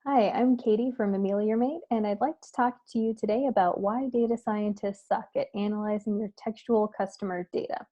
Hi, I'm Katie from AmeliorMate, and I'd like to talk to you today about why data scientists suck at analyzing your textual customer data.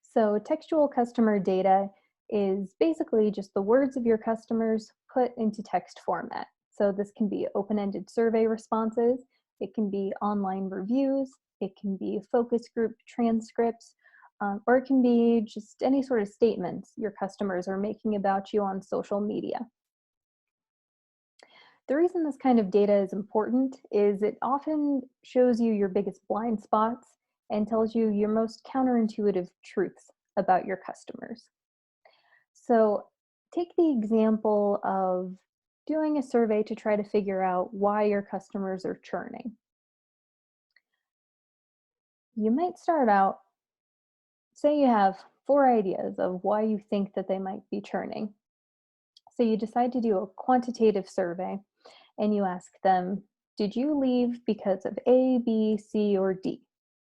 So, textual customer data is basically just the words of your customers put into text format. So, this can be open-ended survey responses, it can be online reviews, it can be focus group transcripts, or it can be just any sort of statements your customers are making about you on social media. The reason this kind of data is important is it often shows you your biggest blind spots and tells you your most counterintuitive truths about your customers. So, take the example of doing a survey to try to figure out why your customers are churning. You might start out, say you have 4 ideas of why you think that they might be churning. So, you decide to do a quantitative survey and you ask them, did you leave because of A, B, C, or D?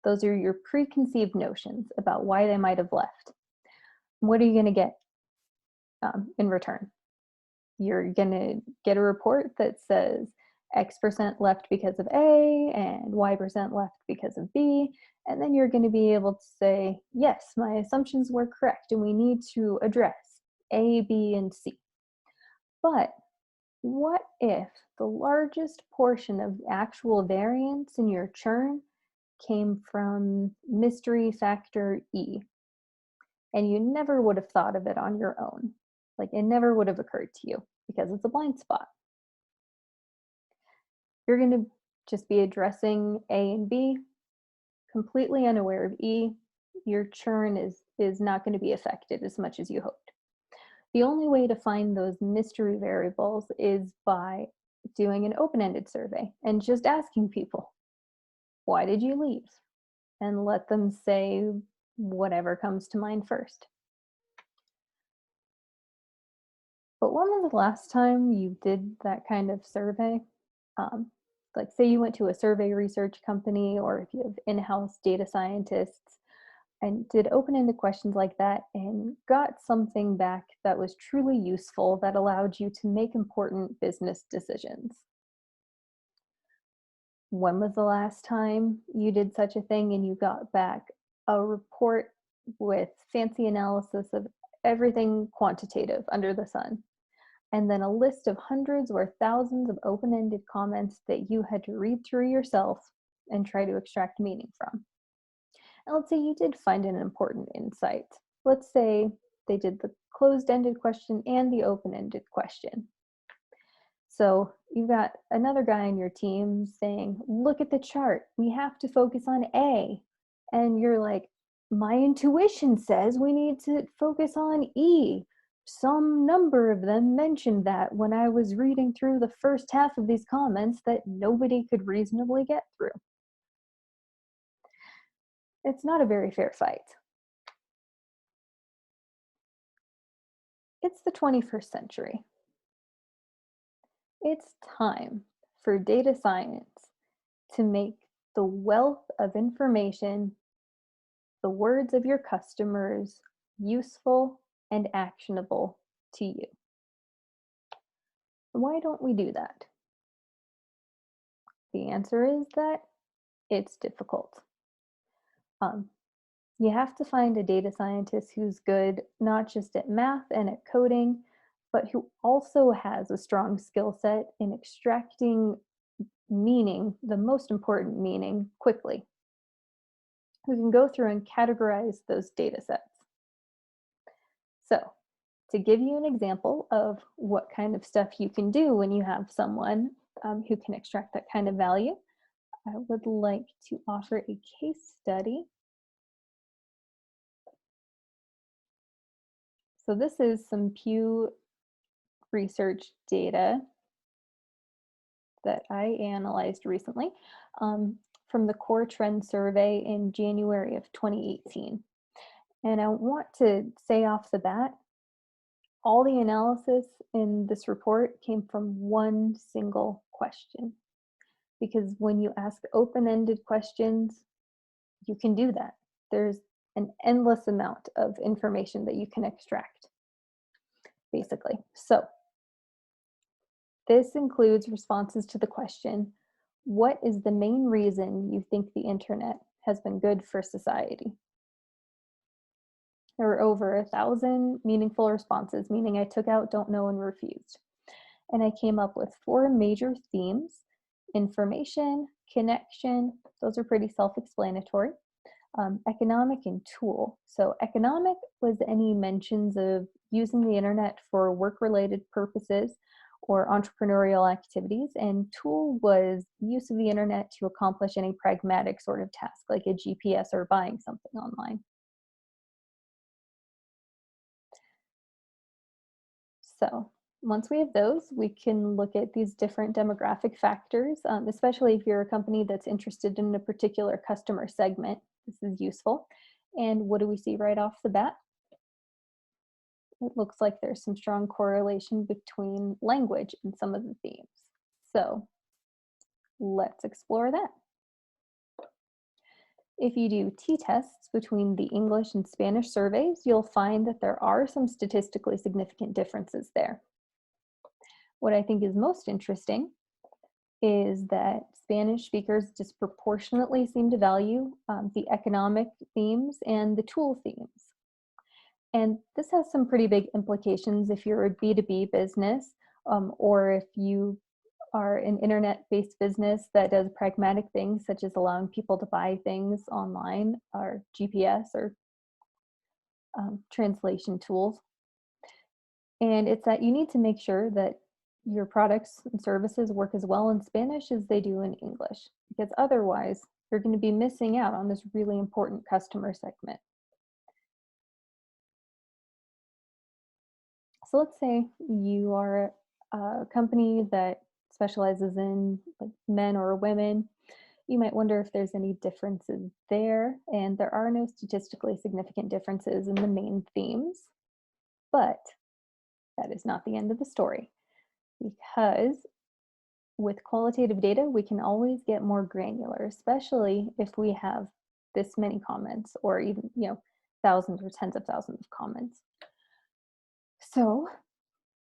Those are your preconceived notions about why they might have left. What are you going to get in return? You're going to get a report that says X% left because of A and Y% left because of B. And then you're going to be able to say, yes, my assumptions were correct, and we need to address A, B, and C. But what if the largest portion of the actual variance in your churn came from mystery factor E, and you never would have thought of it on your own? Like, it never would have occurred to you because it's a blind spot. You're going to just be addressing A and B, completely unaware of E. Your churn is not going to be affected as much as you hoped. The only way to find those mystery variables is by doing an open-ended survey and just asking people, why did you leave? And let them say whatever comes to mind first. But when was the last time you did that kind of survey? Um, like, say you went to a survey research company, or if you have in-house data scientists, and did open-ended questions like that and got something back that was truly useful that allowed you to make important business decisions. When was the last time you did such a thing and you got back a report with fancy analysis of everything quantitative under the sun, and then a list of hundreds or thousands of open-ended comments that you had to read through yourself and try to extract meaning from? And let's say you did find an important insight. Let's say they did the closed-ended question and the open-ended question. So you've got another guy on your team saying, look at the chart, we have to focus on A. And you're like, my intuition says we need to focus on E. Some number of them mentioned that when I was reading through the first half of these comments that nobody could reasonably get through. It's not a very fair fight. It's the 21st century. It's time for data science to make the wealth of information, the words of your customers, useful and actionable to you. Why don't we do that? The answer is that it's difficult. Um, you have to find a data scientist who's good not just at math and at coding, but who also has a strong skill set in extracting meaning, the most important meaning, quickly, who can go through and categorize those data sets. So, to give you an example of what kind of stuff you can do when you have someone who can extract that kind of value, I would like to offer a case study. So this is some Pew Research data that I analyzed recently from the Core Trend Survey in January of 2018. And I want to say off the bat, all the analysis in this report came from one single question. Because when you ask open-ended questions, you can do that. There's an endless amount of information that you can extract, basically. So This includes responses to the question, what is the main reason you think the internet has been good for society? There were over 1,000 meaningful responses, meaning I took out don't know and refused. And I came up with 4 major themes: information, connection, those are pretty self-explanatory, economic, and tool. So economic was any mentions of using the internet for work-related purposes or entrepreneurial activities, and tool was use of the internet to accomplish any pragmatic sort of task, like a GPS or buying something online. So once we have those, we can look at these different demographic factors, especially if you're a company that's interested in a particular customer segment. This is useful. And what do we see right off the bat? It looks like there's some strong correlation between language and some of the themes. So let's explore that. If you do t-tests between the English and Spanish surveys, you'll find that there are some statistically significant differences there. What I think is most interesting is that Spanish speakers disproportionately seem to value the economic themes and the tool themes. And this has some pretty big implications if you're a B2B business, or if you are an internet-based business that does pragmatic things such as allowing people to buy things online or GPS or translation tools. And it's that you need to make sure that your products and services work as well in Spanish as they do in English, because otherwise you're going to be missing out on this really important customer segment. So let's say you are a company that specializes in like men or women. You might wonder if there's any differences there, and there are no statistically significant differences in the main themes, but that is not the end of the story, because with qualitative data, we can always get more granular, especially if we have this many comments or even, thousands or tens of thousands of comments. So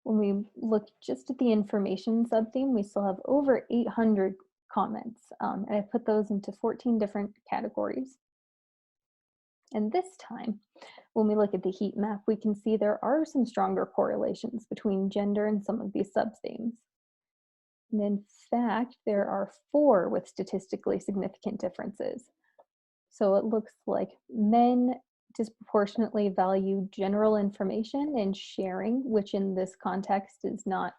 when we look just at the information subtheme, we still have over 800 comments, and I put those into 14 different categories. And this time, when we look at the heat map, we can see there are some stronger correlations between gender and some of these subthemes. And in fact, there are 4 with statistically significant differences. So it looks like men disproportionately value general information and sharing, which in this context is not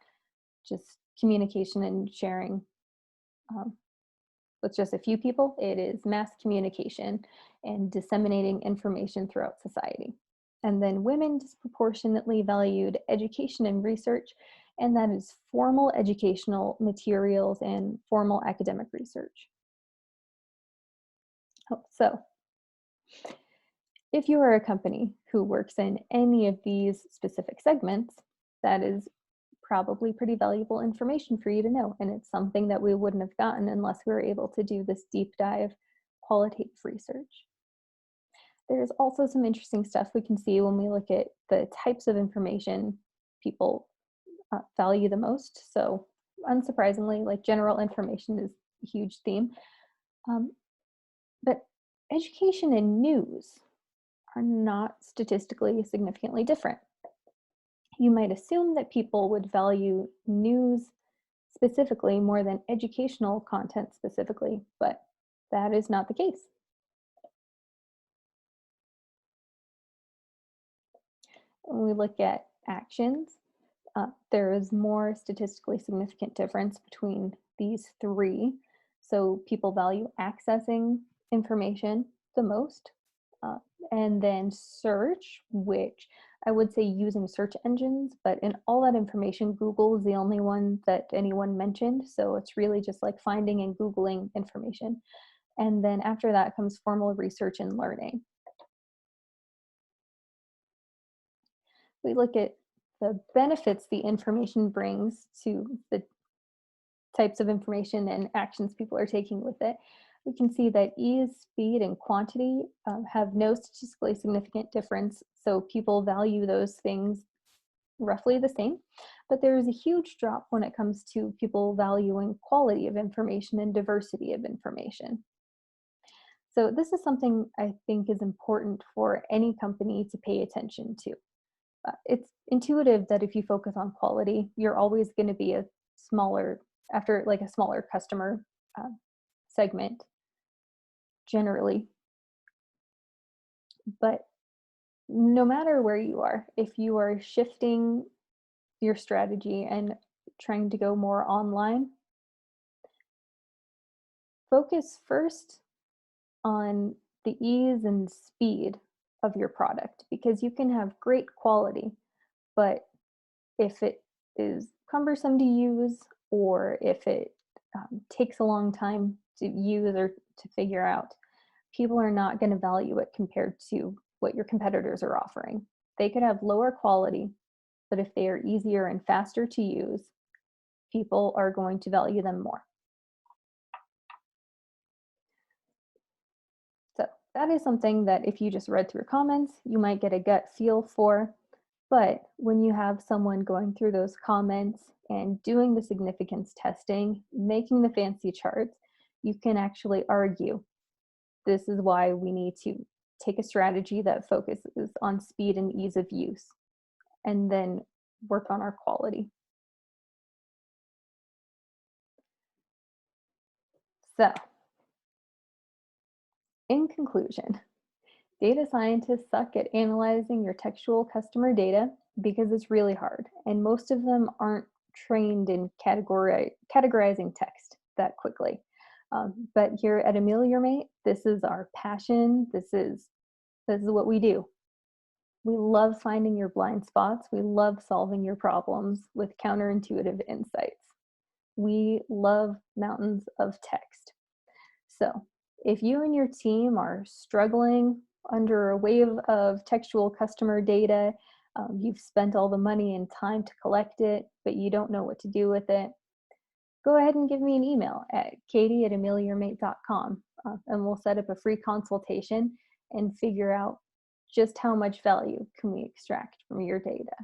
just communication and sharing with just a few people. It is mass communication and disseminating information throughout society. And then women disproportionately valued education and research, and that is formal educational materials and formal academic research. So if you are a company who works in any of these specific segments, that is probably pretty valuable information for you to know. And it's something that we wouldn't have gotten unless we were able to do this deep dive qualitative research. There's also some interesting stuff we can see when we look at the types of information people value the most. So unsurprisingly, like general information is a huge theme. But education and news are not statistically significantly different. You might assume that people would value news specifically more than educational content specifically, but that is not the case. When we look at actions, there is more statistically significant difference between these 3. So people value accessing information the most, and then search, which I would say using search engines, but in all that information, Google is the only one that anyone mentioned. So it's really just like finding and Googling information. And then after that comes formal research and learning. We look at the benefits the information brings to the types of information and actions people are taking with it. We can see that ease, speed, and quantity have no statistically significant difference. So people value those things roughly the same, but there is a huge drop when it comes to people valuing quality of information and diversity of information. So this is something I think is important for any company to pay attention to. It's intuitive that if you focus on quality, you're always going to be a smaller, after like a smaller customer uh, segment generally. But no matter where you are, if you are shifting your strategy and trying to go more online, focus first on the ease and speed of your product, because you can have great quality, but if it is cumbersome to use, or if it takes a long time to use or to figure out, people are not going to value it compared to what your competitors are offering. They could have lower quality, but if they are easier and faster to use, people are going to value them more. So that is something that if you just read through comments, you might get a gut feel for. But when you have someone going through those comments and doing the significance testing, making the fancy charts, you can actually argue, this is why we need to take a strategy that focuses on speed and ease of use, and then work on our quality. So, in conclusion, data scientists suck at analyzing your textual customer data because it's really hard, and most of them aren't trained in categorizing text that quickly. But here at AmeliorMate, this is our passion. This is what we do. We love finding your blind spots. We love solving your problems with counterintuitive insights. We love mountains of text. So if you and your team are struggling under a wave of textual customer data, you've spent all the money and time to collect it, but you don't know what to do with it, go ahead and give me an email at katie@ameliormate.com, and we'll set up a free consultation and figure out just how much value can we extract from your data.